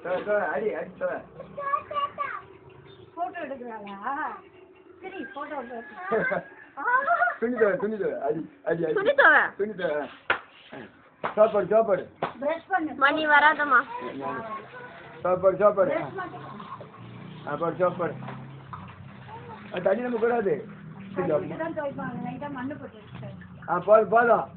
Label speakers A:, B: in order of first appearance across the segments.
A: அடி அடி சொல்ல
B: போட்டோ எடுக்கறாளா சரி போட்டோ
A: துணி தர அடி அடி அடி
C: துணி தர
A: சாப்பாடு
B: பிரஷ் பண்ணு
C: மணி வராதம்மா
A: சாப்பாடு சாப்பாடு தண்ணி நம்ம கூடாது
B: மண்ணு போட்டு
A: போதும்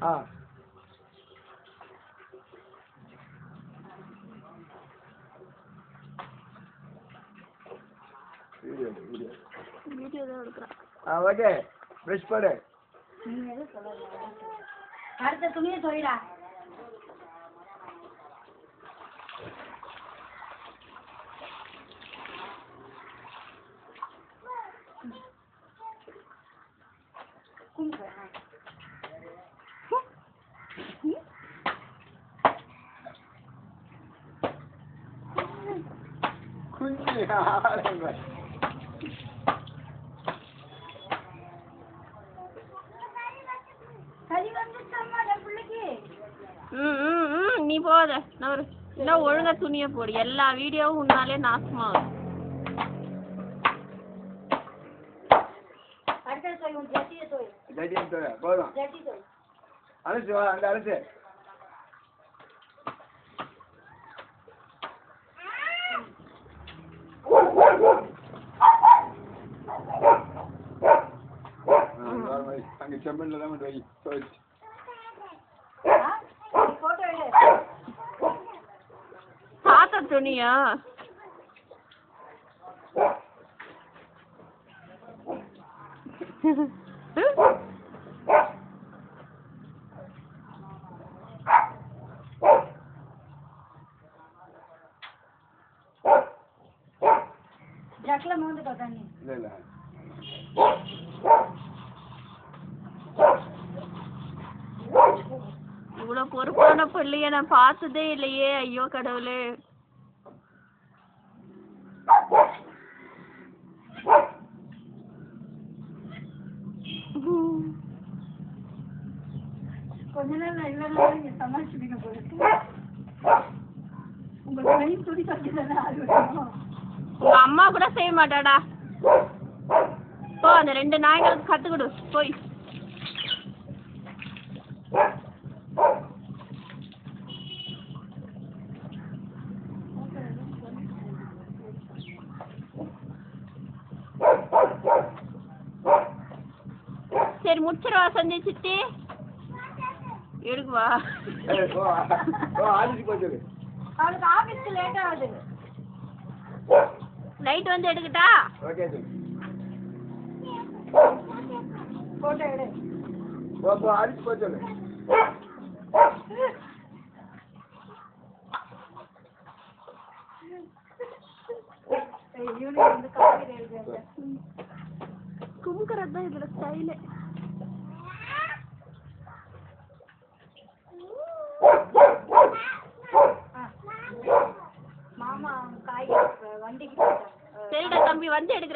A: ஓகே பிரஷ் போடு
B: அடுத்த துணியை தொழிலா
C: நீ போத நான் ஒழுங்கா துணியை போடு எல்லா வீடியோவும் உன்னாலே நாசமா வரும்
A: போதும் அழைச்சு வா அங்க அழைச்சு அங்க செம்மண்ல தான் வை
C: சாத்த துணியா
B: ஜக்ல மோந்து தண்ணி
A: இல்ல
C: இவ்வளவு பொறுப்பான பிள்ளைய நான் பார்த்ததே இல்லையே ஐயோ கடவுளே
B: கொஞ்ச நேரம் இல்லைன்னா நீங்க சமாளிச்சுட்டீங்க போல உங்க கை துணி கட்டிதானே
C: உங்க அம்மா கூட செய்ய மாட்டாடா போ அந்த 2 நாய்களுக்கு கத்துக்கிடு போய் சரி முடிச்சிருவா சந்தி சித்தி எடுக்குவா
B: அவளுக்கு ஆபீஸ்க்கு லேட் ஆகுது
C: நைட் வந்து எடுக்கட்டா
A: ஓகே
B: போட்டோ எடு
A: ஆடிச்சு போச்சு
B: யூனிட் வந்து காப்பி எழுதுங்க
C: குமுக்கறது தான் இதுல ஸ்டைலே
B: மாமா காய் வண்டிக்கு
C: சரிடா தம்பி வந்து எடுக்கிற